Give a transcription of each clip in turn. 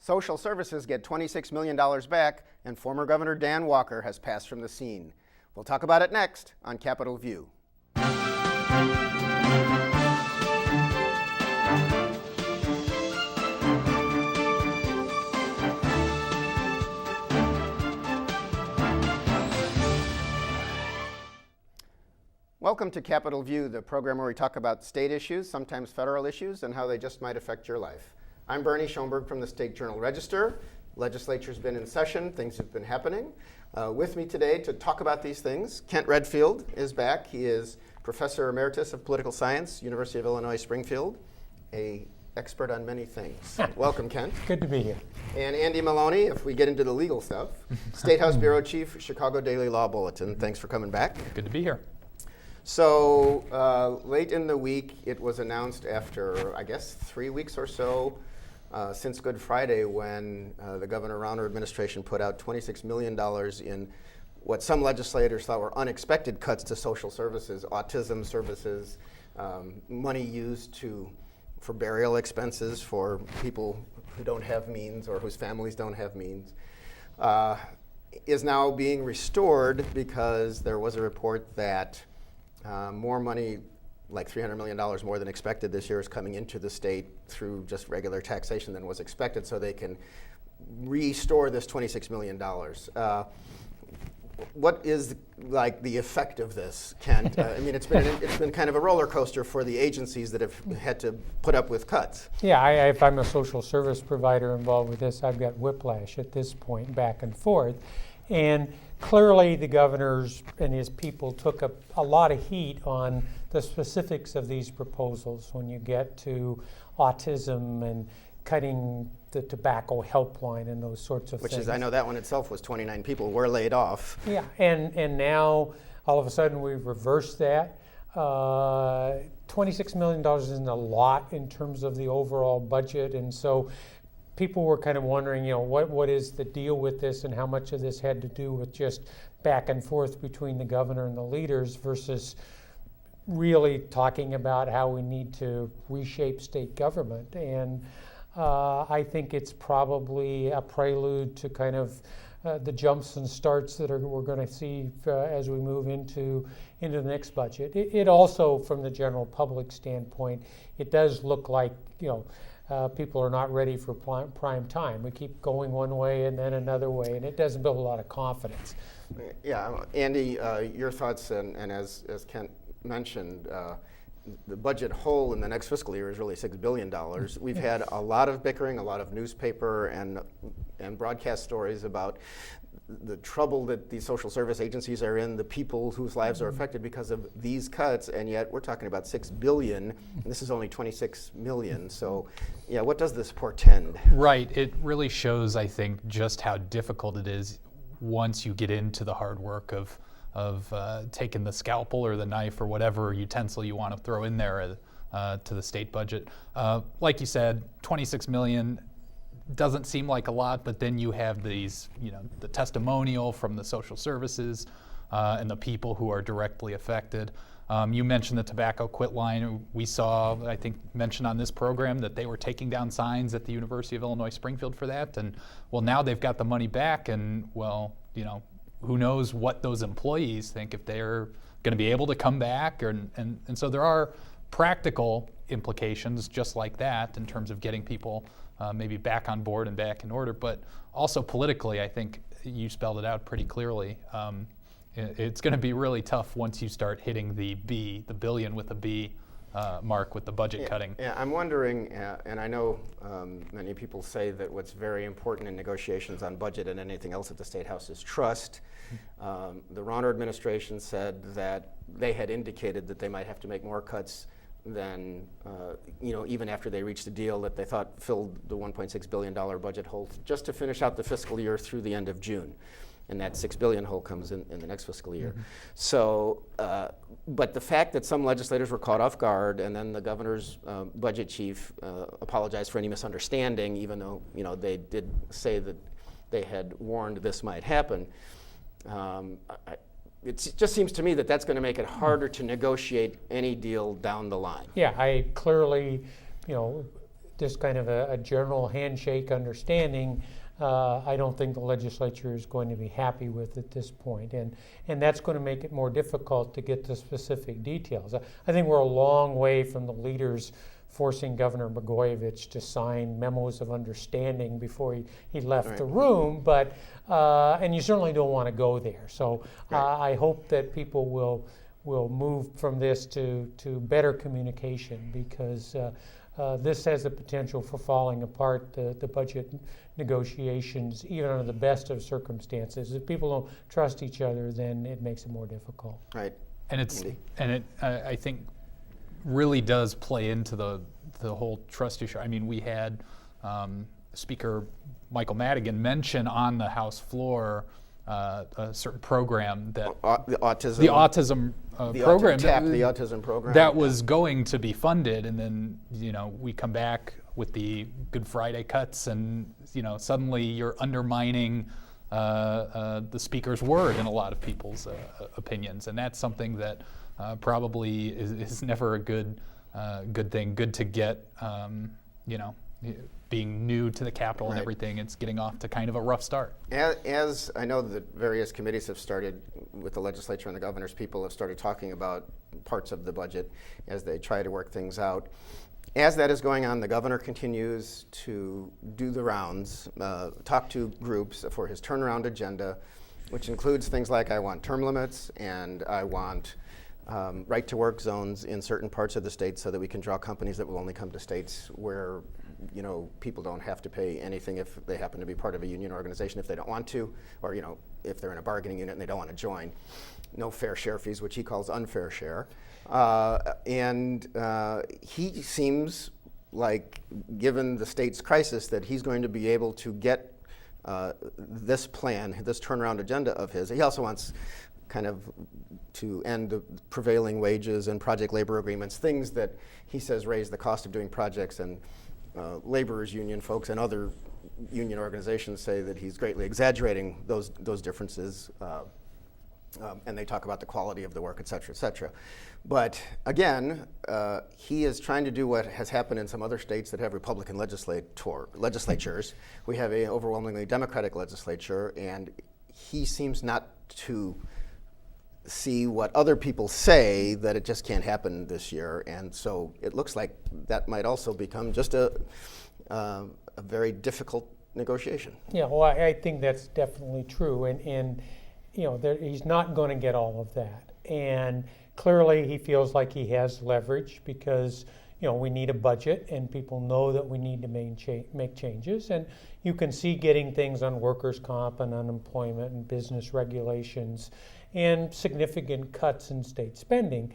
Social services get $26 million back, and former Governor Dan Walker has passed from the scene. We'll talk about it next on Capitol View. Welcome to Capitol View, the program where we talk about state issues, sometimes federal issues, and how they just might affect your life. I'm Bernie Schoenburg from the State Journal-Register. Legislature's been in session, things have been happening. With me today to talk about these things, Kent Redfield is back. He is Professor Emeritus of Political Science, University of Illinois, Springfield, an expert on many things. Welcome, Kent. Good to be here. And Andy Maloney, if we get into the legal stuff, State House Bureau Chief, Chicago Daily Law Bulletin. Thanks for coming back. Good to be here. So late in the week, it was announced after, I guess, 3 weeks or so since Good Friday, when the Governor Rauner administration put out $26 million in what some legislators thought were unexpected cuts to social services, autism services, money used for burial expenses for people who don't have means or whose families don't have means, is now being restored because there was a report that more money, like $300 million more than expected this year, is coming into the state through just regular taxation than was expected, so they can restore this $26 million. What is the effect of this, Kent? I mean, it's been kind of a roller coaster for the agencies that have had to put up with cuts. Yeah, if I'm a social service provider involved with this, I've got whiplash at this point, back and forth. And clearly the governors and his people took a lot of heat on the specifics of these proposals when you get to autism and cutting the tobacco helpline and those sorts of things. Which is, I know that one itself was 29 people were laid off. Yeah, and now all of a sudden we've reversed that. $26 million isn't a lot in terms of the overall budget, and so people were kind of wondering, what is the deal with this and how much of this had to do with just back and forth between the governor and the leaders versus really talking about how we need to reshape state government. And I think it's probably a prelude to kind of the jumps and starts that we're going to see as we move into the next budget. It also, from the general public standpoint, it does look like, people are not ready for prime time. We keep going one way and then another way, and it doesn't build a lot of confidence. Yeah, Andy, your thoughts, and as Kent mentioned, the budget hole in the next fiscal year is really $6 billion. We've had a lot of bickering, a lot of newspaper and broadcast stories about the trouble that these social service agencies are in, the people whose lives are affected because of these cuts, and yet we're talking about $6 billion, and this is only $26 million. So, yeah, what does this portend? Right. It really shows, I think, just how difficult it is once you get into the hard work of taking the scalpel or the knife or whatever utensil you want to throw in there to the state budget. Like you said, $26 million doesn't seem like a lot, but then you have these, the testimonial from the social services and the people who are directly affected. You mentioned the tobacco quit line. We saw, I think, mentioned on this program that they were taking down signs at the University of Illinois Springfield for that. And well, now they've got the money back, and well, who knows what those employees think, if they're going to be able to come back. And so there are practical implications just like that in terms of getting people maybe back on board and back in order. But also politically, I think you spelled it out pretty clearly. It's going to be really tough once you start hitting the billion with a B mark with the budget cutting. Yeah, I'm wondering, and I know many people say that what's very important in negotiations on budget and anything else at the State House is trust. The Rauner administration said that they had indicated that they might have to make more cuts than, even after they reached a deal that they thought filled the $1.6 billion budget hole just to finish out the fiscal year through the end of June. And that $6 billion hole comes in the next fiscal year. Mm-hmm. So, but the fact that some legislators were caught off guard, and then the governor's budget chief apologized for any misunderstanding, even though they did say that they had warned this might happen. It just seems to me that that's going to make it harder to negotiate any deal down the line. Yeah, I clearly, just kind of a general handshake understanding, I don't think the legislature is going to be happy with at this point. And that's going to make it more difficult to get the specific details. I think we're a long way from the leaders forcing Governor Blagojevich to sign memos of understanding before he left the room, but and you certainly don't want to go there. So I hope that people will move from this to better communication, because this has the potential for falling apart the budget negotiations, even under the best of circumstances. If people don't trust each other, then it makes it more difficult. Right. And I think really does play into the whole trust issue. I mean, we had Speaker Michael Madigan mention on the House floor a certain program that the autism program, the autism program that was going to be funded, and then we come back with the Good Friday cuts, and suddenly you're undermining the speaker's word in a lot of people's opinions, and that's something that probably is never a good thing. Good to get being new to the Capitol and everything, it's getting off to kind of a rough start. As I know that various committees have started with the legislature and the governor's people have started talking about parts of the budget as they try to work things out. As that is going on, the governor continues to do the rounds, talk to groups for his turnaround agenda, which includes things like I want term limits and I want right-to-work zones in certain parts of the state so that we can draw companies that will only come to states where people don't have to pay anything if they happen to be part of a union organization if they don't want to, or if they're in a bargaining unit and they don't want to join. No fair share fees, which he calls unfair share. And he seems like, given the state's crisis, that he's going to be able to get this plan, this turnaround agenda of his. He also wants kind of to end the prevailing wages and project labor agreements, things that he says raise the cost of doing projects, and laborers union folks and other union organizations say that he's greatly exaggerating those differences, and they talk about the quality of the work, et cetera, et cetera. But again, he is trying to do what has happened in some other states that have Republican legislatures. We have an overwhelmingly Democratic legislature, and he seems not to see what other people say, that it just can't happen this year. And so it looks like that might also become just a very difficult negotiation. Yeah, well, I think that's definitely true. And he's not going to get all of that. And clearly he feels like he has leverage because we need a budget, and people know that we need to make changes. And you can see getting things on workers' comp and unemployment and business regulations and significant cuts in state spending.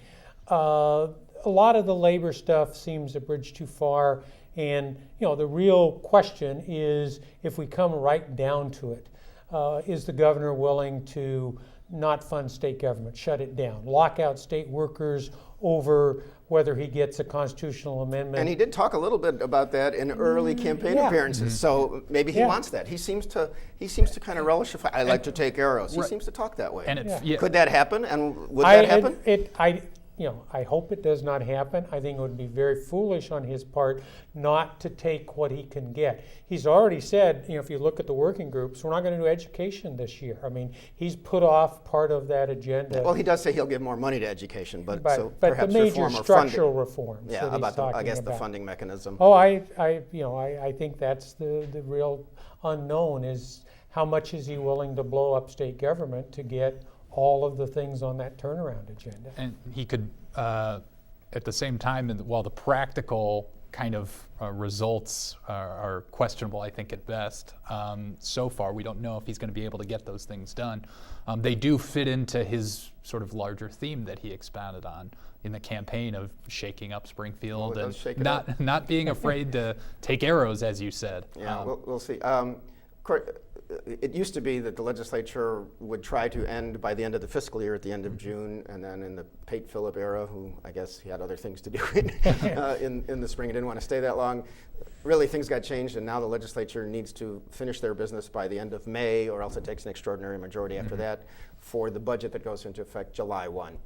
A lot of the labor stuff seems a bridge too far. And the real question is, if we come right down to it, is the governor willing to not fund state government, shut it down, lock out state workers over whether he gets a constitutional amendment? And he did talk a little bit about that in early campaign appearances. So maybe he wants that. He seems to kind of relish the fact, I like to take arrows. He seems to talk that way. And could that happen? And would that happen? I hope it does not happen. I think it would be very foolish on his part not to take what he can get. He's already said, if you look at the working groups, we're not going to do education this year. I mean, he's put off part of that agenda. Well, he does say he'll give more money to education, but the major structural reforms. Yeah, about the funding mechanism. Oh, I think that's the real unknown, is how much is he willing to blow up state government to get all of the things on that turnaround agenda. And he could, at the same time, while the practical kind of results are questionable, I think, at best, so far we don't know if he's going to be able to get those things done. They do fit into his sort of larger theme that he expounded on in the campaign of shaking up Springfield and not being afraid to take arrows, as you said. Yeah, we'll see. It used to be that the legislature would try to end by the end of the fiscal year at the end of June, and then in the Pate Phillip era, who I guess he had other things to do in the spring, he didn't want to stay that long. Really, things got changed, and now the legislature needs to finish their business by the end of May, or else it takes an extraordinary majority after that for the budget that goes into effect July 1.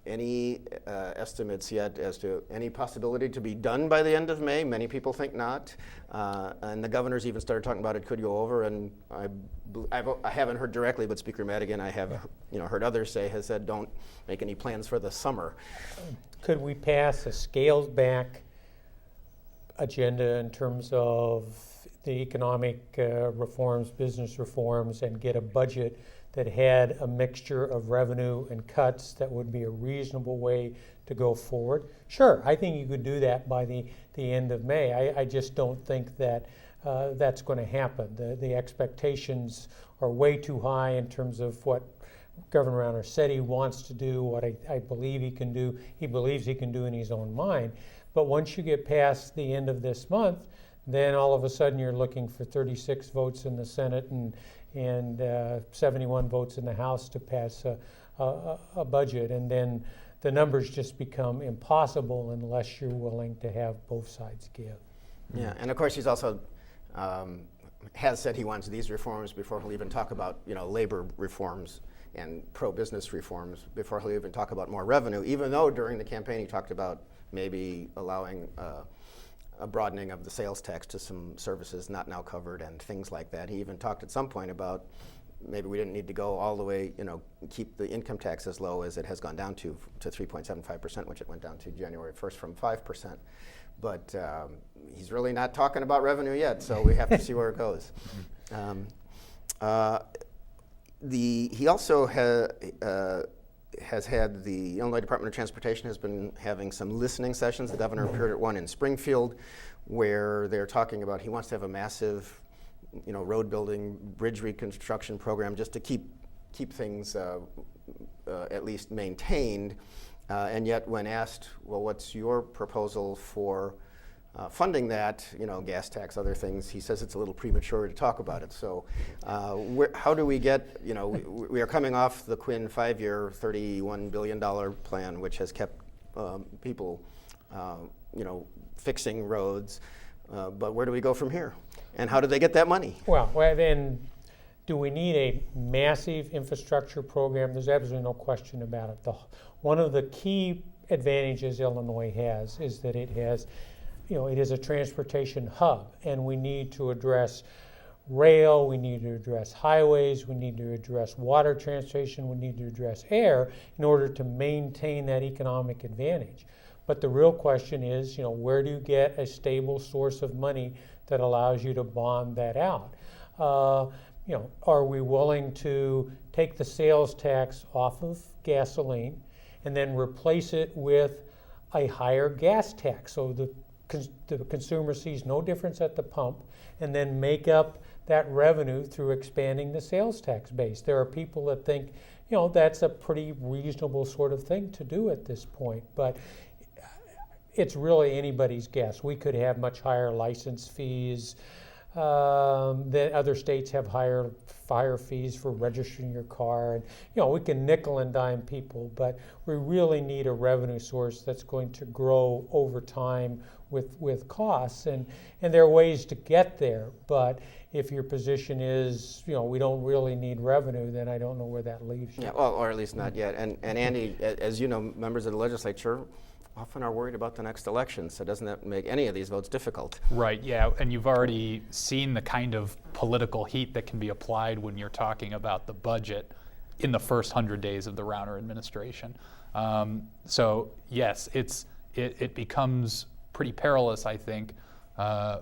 Any estimates yet as to any possibility to be done by the end of May? Many people think not. And the governor's even started talking about it could go over. And I haven't heard directly, but Speaker Madigan, I have heard others say, has said don't make any plans for the summer. Could we pass a scaled back agenda in terms of the economic reforms, business reforms, and get a budget that had a mixture of revenue and cuts that would be a reasonable way to go forward? Sure, I think you could do that by the end of May. I just don't think that that's going to happen. The expectations are way too high in terms of what Governor Rauner said he wants to do, what I believe he can do, he believes he can do in his own mind. But once you get past the end of this month, then all of a sudden you're looking for 36 votes in the Senate and 71 votes in the House to pass a budget. And then the numbers just become impossible unless you're willing to have both sides give. Yeah, and of course he's also has said he wants these reforms before he'll even talk about labor reforms and pro-business reforms, before he'll even talk about more revenue, even though during the campaign he talked about maybe allowing a broadening of the sales tax to some services not now covered and things like that. He even talked at some point about maybe we didn't need to go all the way, keep the income tax as low as it has gone down to 3.75%, which it went down to January 1st from 5%. But he's really not talking about revenue yet, so we have to see where it goes. He also has had the Illinois Department of Transportation has been having some listening sessions. The governor appeared at one in Springfield where they're talking about he wants to have a massive road building, bridge reconstruction program just to keep things at least maintained. And yet when asked, well, what's your proposal for funding that, gas tax, other things, he says it's a little premature to talk about it. So how do we get, we are coming off the Quinn 5-year, $31 billion plan, which has kept people, fixing roads. But where do we go from here? And how do they get that money? Well, then do we need a massive infrastructure program? There's absolutely no question about it. One of the key advantages Illinois has is that it has it is a transportation hub, and we need to address rail, we need to address highways, we need to address water transportation, we need to address air in order to maintain that economic advantage. But the real question is, where do you get a stable source of money that allows you to bond that out? Are we willing to take the sales tax off of gasoline and then replace it with a higher gas tax so the consumer sees no difference at the pump, and then make up that revenue through expanding the sales tax base? There are people that think, that's a pretty reasonable sort of thing to do at this point, but it's really anybody's guess. We could have much higher license fees. That other states have higher fees for registering your car, and we can nickel and dime people, but we really need a revenue source that's going to grow over time with costs, and there are ways to get there. But if your position is we don't really need revenue, then I don't know where that leaves you. Yeah, well, or at least not yet. And Andy, as you know, members of the legislature often are worried about the next election, so doesn't that make any of these votes difficult? Right, yeah, and you've already seen the kind of political heat that can be applied when you're talking about the budget in the first 100 days of the Rauner administration. So yes, it becomes pretty perilous, I think,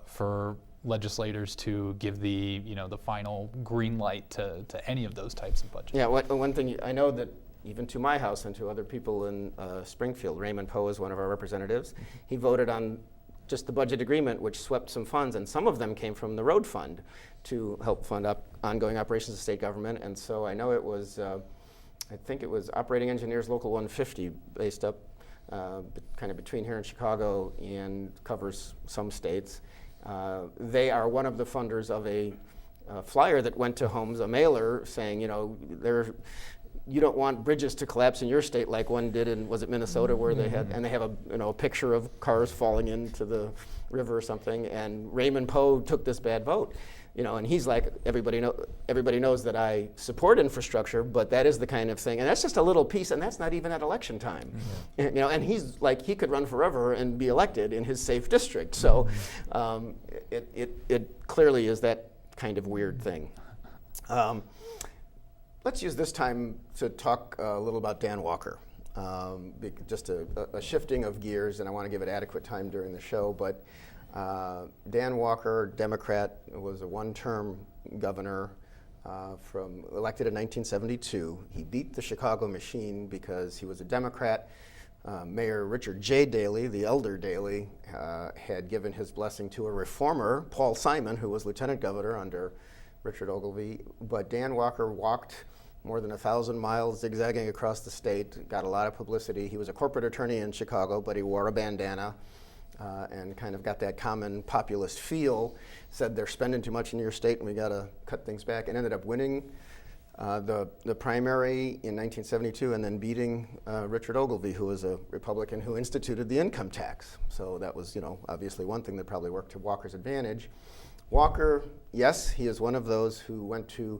for legislators to give the the final green light to any of those types of budgets. Yeah, one thing I know that even to my house and to other people in Springfield, Raymond Poe is one of our representatives. He voted on just the budget agreement, which swept some funds, and some of them came from the road fund to help fund ongoing operations of state government. And so I know it was, I think it was Operating Engineers Local 150, based up kind of between here and Chicago, and covers some states. They are one of the funders of a flyer that went to homes, a mailer saying, you don't want bridges to collapse in your state like one did in, was it Minnesota, where they had, and they have a picture of cars falling into the river or something, and Raymond Poe took this bad vote. And he's like, everybody knows that I support infrastructure, but that is the kind of thing, and that's just a little piece, and that's not even at election time. And he's like, he could run forever and be elected in his safe district. So it clearly is that kind of weird thing. Let's use this time to talk a little about Dan Walker. Just a shifting of gears, and I want to give it adequate time during the show, but Dan Walker, Democrat, was a one-term governor elected in 1972. He beat the Chicago machine because he was a Democrat. Mayor Richard J. Daley, the elder Daley, had given his blessing to a reformer, Paul Simon, who was lieutenant governor under Richard Ogilvie. But Dan Walker walked more than 1,000 miles zigzagging across the state, got a lot of publicity. He was a corporate attorney in Chicago, but he wore a bandana. And kind of got that common populist feel, said they're spending too much in your state and we got to cut things back, and ended up winning the primary in 1972 and then beating Richard Ogilvie, who was a Republican who instituted the income tax. So that was, obviously one thing that probably worked to Walker's advantage. Walker, yes, he is one of those who went to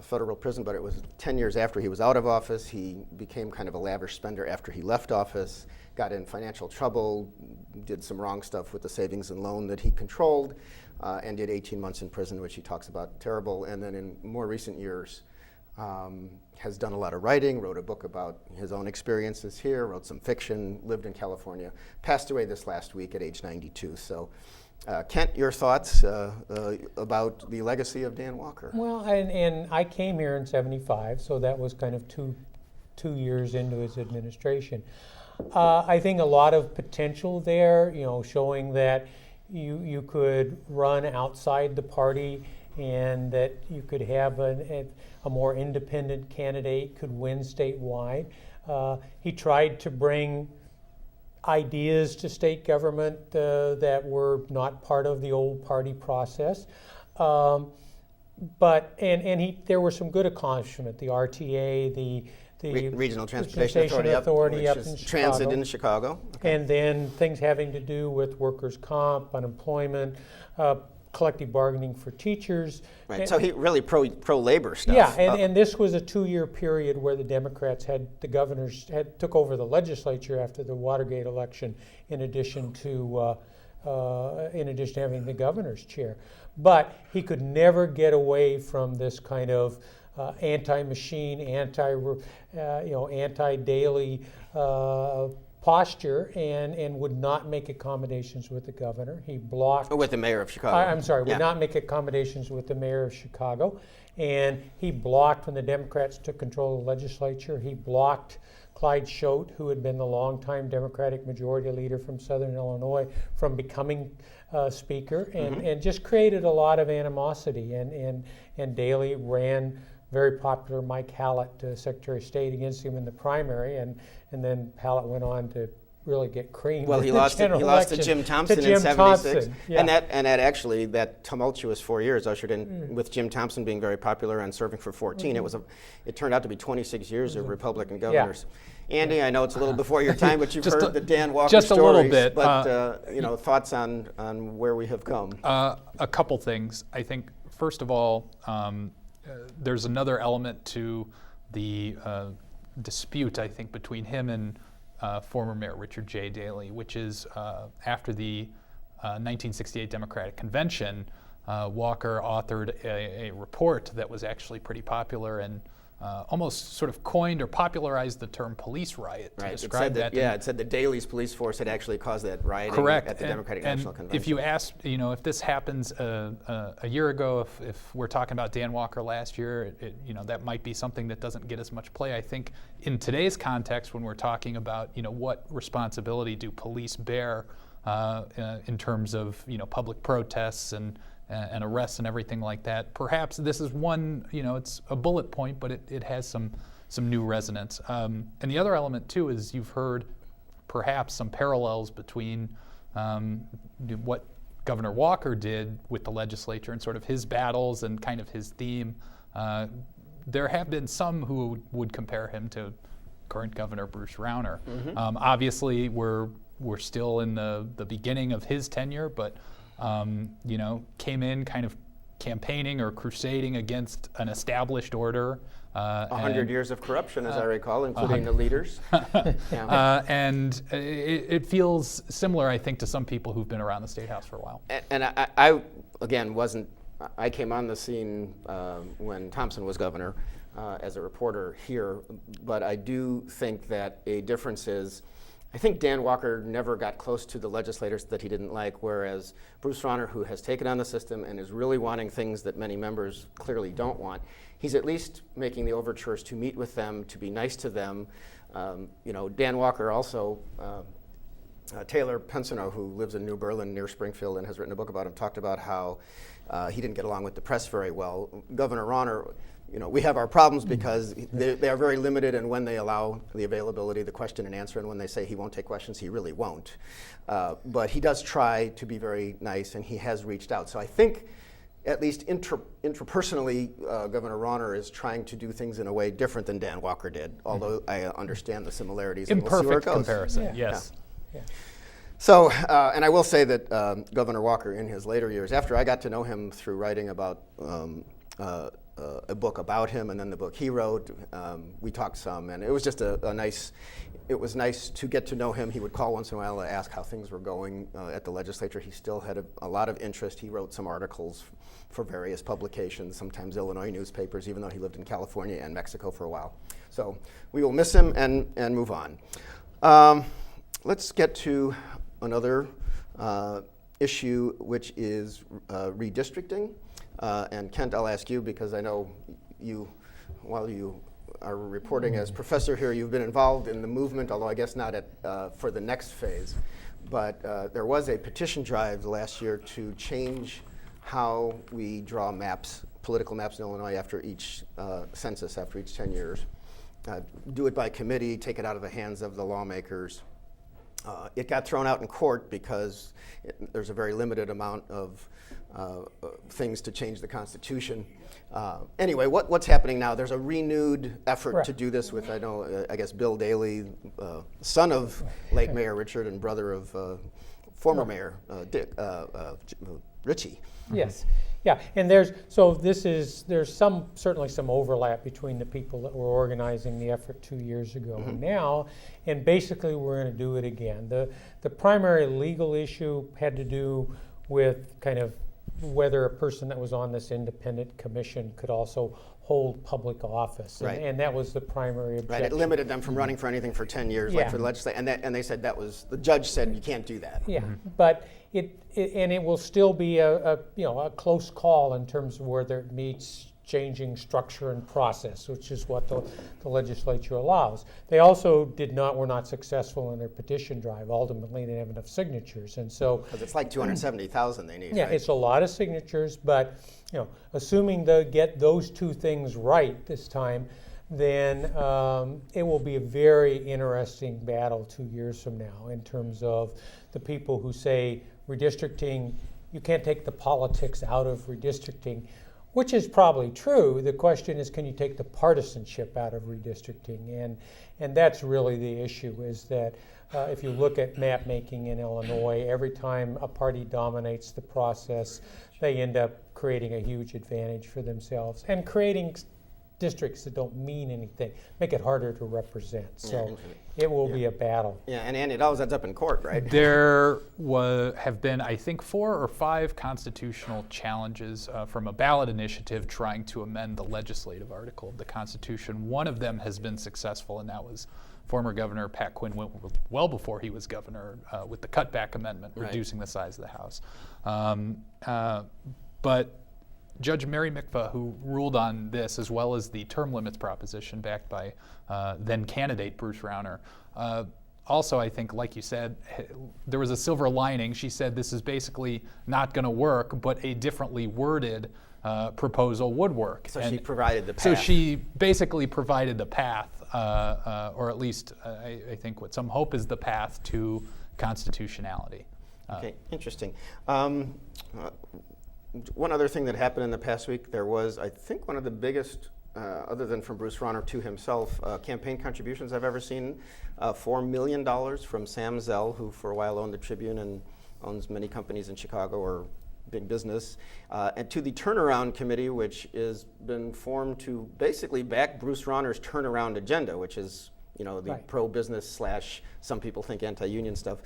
federal prison, but it was 10 years after he was out of office. He became kind of a lavish spender after he left office, got in financial trouble, did some wrong stuff with the savings and loan that he controlled, and did 18 months in prison, which he talks about, terrible. And then in more recent years, has done a lot of writing, wrote a book about his own experiences here, wrote some fiction, lived in California, passed away this last week at age 92. So Kent, your thoughts about the legacy of Dan Walker? Well, and I came here in '75, so that was kind of two years into his administration. I think a lot of potential there, showing that you could run outside the party and that you could have a more independent candidate could win statewide. He tried to bring ideas to state government that were not part of the old party process. But there were some good accomplishments, the RTA, the Regional Transportation Authority up which in is Chicago. transit in Chicago. Okay. And then things having to do with workers' comp, unemployment, collective bargaining for teachers. Right. And, so he really pro-labor stuff. Yeah, and this was a 2-year period where the Democrats the governors took over the legislature after the Watergate election, in addition to having the governor's chair. But he could never get away from this kind of anti-machine, anti-Daley posture, and would not make accommodations with the governor. He blocked with the mayor of Chicago. Would not make accommodations with the mayor of Chicago, and he blocked when the Democrats took control of the legislature. He blocked Clyde Schote, who had been the longtime Democratic Majority Leader from Southern Illinois, from becoming Speaker, and just created a lot of animosity. And Daley ran very popular Mike Hallett, Secretary of State, against him in the primary, and then Hallett went on to really get creamed. Well, he lost to Jim Thompson in '76, and that actually, that tumultuous 4 years ushered in with Jim Thompson being very popular and serving for 14. It turned out to be 26 years of Republican governors. Andy, I know it's a little before your time, but you've heard the Dan Walker just stories. A little bit. But thoughts on where we have come? A couple things. I think first of all, there's another element to the dispute, I think, between him and former Mayor Richard J. Daley, which is after the 1968 Democratic Convention, Walker authored a report that was actually pretty popular and almost sort of coined or popularized the term police riot to describe that. It said that Daley's police force had actually caused that rioting at the Democratic National Convention. If you asked, if this happens a year ago, if we're talking about Dan Walker last year, that might be something that doesn't get as much play. I think in today's context, when we're talking about, what responsibility do police bear in terms of, public protests and arrests and everything like that. Perhaps this is one, it's a bullet point, but it has some new resonance. And the other element too is you've heard perhaps some parallels between what Governor Walker did with the legislature and sort of his battles and kind of his theme there have been some who would compare him to current Governor Bruce Rauner. Obviously, we're still in the beginning of his tenure, but came in kind of campaigning or crusading against an established order. 100 years of corruption, as I recall, including the leaders. And it feels similar, I think, to some people who've been around the State House for a while. And I again, I came on the scene when Thompson was governor as a reporter here, but I do think that a difference is, I think Dan Walker never got close to the legislators that he didn't like, whereas Bruce Rauner, who has taken on the system and is really wanting things that many members clearly don't want, he's at least making the overtures to meet with them, to be nice to them. Dan Walker also, Taylor Pensino, who lives in New Berlin near Springfield and has written a book about him, talked about how he didn't get along with the press very well. Governor Rauner, we have our problems because they are very limited in when they allow the availability, the question and answer, and when they say he won't take questions, he really won't. But he does try to be very nice, and he has reached out. So I think, at least interpersonally, Governor Rauner is trying to do things in a way different than Dan Walker did, although I understand the similarities. And we'll see where it goes. Comparison, yes. Yeah. So, and I will say that Governor Walker, in his later years, after I got to know him through writing about a book about him and then the book he wrote, we talked some, and it was just it was nice to get to know him. He would call once in a while to ask how things were going at the legislature. He still had a lot of interest. He wrote some articles for various publications, sometimes Illinois newspapers, even though he lived in California and Mexico for a while. So we will miss him and move on. Let's get to another issue, which is redistricting. And Kent, I'll ask you, because I know you, while you are reporting as professor here, you've been involved in the movement, although I guess not for the next phase. But there was a petition drive last year to change how we draw maps, political maps in Illinois after each census, after each 10 years. Do it by committee, take it out of the hands of the lawmakers. It got thrown out in court because there's a very limited amount of things to change the Constitution. Anyway, what's happening now? There's a renewed effort to do this with, I guess, Bill Daley, son of late Mayor Richard and brother of former Mayor Dick Ritchie. Yes, yeah, and there's certainly some overlap between the people that were organizing the effort 2 years ago and now, and basically we're going to do it again. The primary legal issue had to do with kind of whether a person that was on this independent commission could also hold public office, and that was the primary objection. Right, it limited them from running for anything for 10 years, like for the legislature, and they said the judge said you can't do that. Yeah, but it will still be a close call in terms of whether it meets changing structure and process, which is what the legislature allows. They also were not successful in their petition drive. Ultimately, they didn't have enough signatures, and so because it's like 270,000 they need. Yeah, right? It's a lot of signatures, but assuming they get those two things right this time, then it will be a very interesting battle 2 years from now in terms of the people who say redistricting, you can't take the politics out of redistricting, which is probably true. The question is, can you take the partisanship out of redistricting? And that's really the issue, is that if you look at map making in Illinois, every time a party dominates the process, they end up creating a huge advantage for themselves and creating districts that don't mean anything, make it harder to represent. So it will be a battle. Yeah, and Andy, it always ends up in court, right? There have been, I think, 4 or 5 constitutional challenges from a ballot initiative trying to amend the legislative article of the Constitution. One of them has been successful, and that was former Governor Pat Quinn, well before he was governor, with the cutback amendment, reducing the size of the House. But Judge Mary Mikva, who ruled on this, as well as the term limits proposition backed by then candidate Bruce Rauner, also, I think, like you said, there was a silver lining. She said this is basically not going to work, but a differently worded proposal would work. So she provided the path. So she basically provided the path, or at least I think what some hope is the path to constitutionality. Okay, interesting. One other thing that happened in the past week, there was, I think, one of the biggest other than from Bruce Rauner to himself, campaign contributions I've ever seen. $4 million from Sam Zell, who for a while owned the Tribune and owns many companies in Chicago or big business, and to the Turnaround Committee, which has been formed to basically back Bruce Rauner's turnaround agenda, which is the Right. pro-business / some people think anti-union stuff.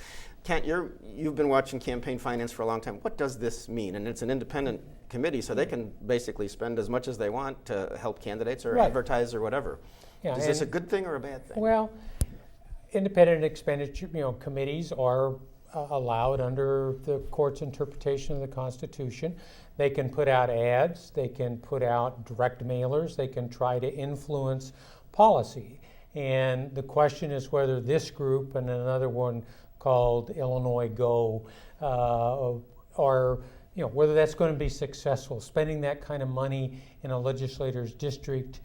Kent, you've been watching campaign finance for a long time. What does this mean? And it's an independent committee, so they can basically spend as much as they want to help candidates or Right. advertise or whatever. Yeah, Is this a and- good thing or a bad thing? Well, independent expenditure, committees are allowed under the court's interpretation of the Constitution. They can put out ads, they can put out direct mailers, they can try to influence policy. And the question is whether this group and another one called Illinois Go are, whether that's going to be successful. Spending that kind of money in a legislator's district,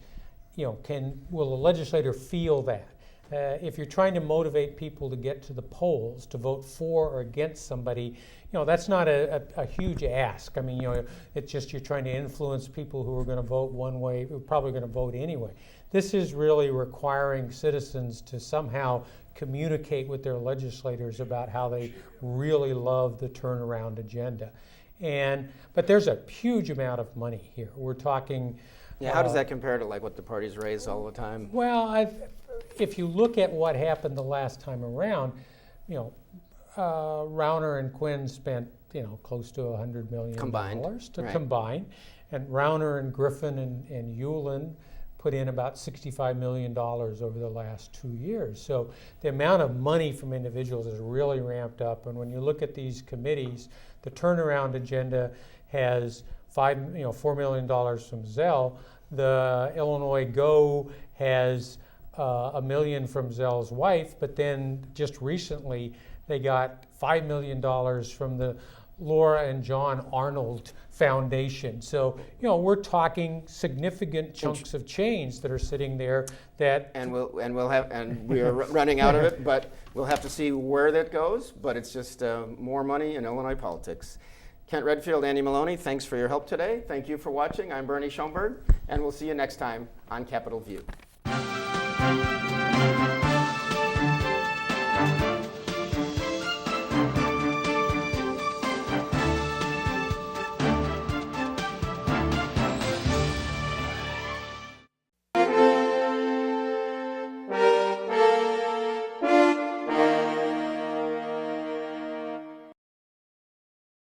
will the legislator feel that? If you're trying to motivate people to get to the polls to vote for or against somebody, that's not a huge ask. I mean, it's just you're trying to influence people who are going to vote one way, who are probably going to vote anyway. This is really requiring citizens to somehow communicate with their legislators about how they really love the turnaround agenda. But there's a huge amount of money here. We're talking. Yeah, how does that compare to what the parties raise all the time? Well, if you look at what happened the last time around, Rauner and Quinn spent close to $100 million Combined, to right. combine, and Rauner and Griffin and Hewlin put in about $65 million over the last 2 years. So the amount of money from individuals is really ramped up. And when you look at these committees, the turnaround agenda has $4 million from Zell. The Illinois Go has $1 million from Zell's wife, but then just recently they got $5 million from the Laura and John Arnold Foundation. So, we're talking significant chunks of change that are sitting there that. And we are running out of it, but we'll have to see where that goes. But it's just more money in Illinois politics. Kent Redfield, Andy Maloney, thanks for your help today. Thank you for watching. I'm Bernie Schoenburg, and we'll see you next time on Capitol View.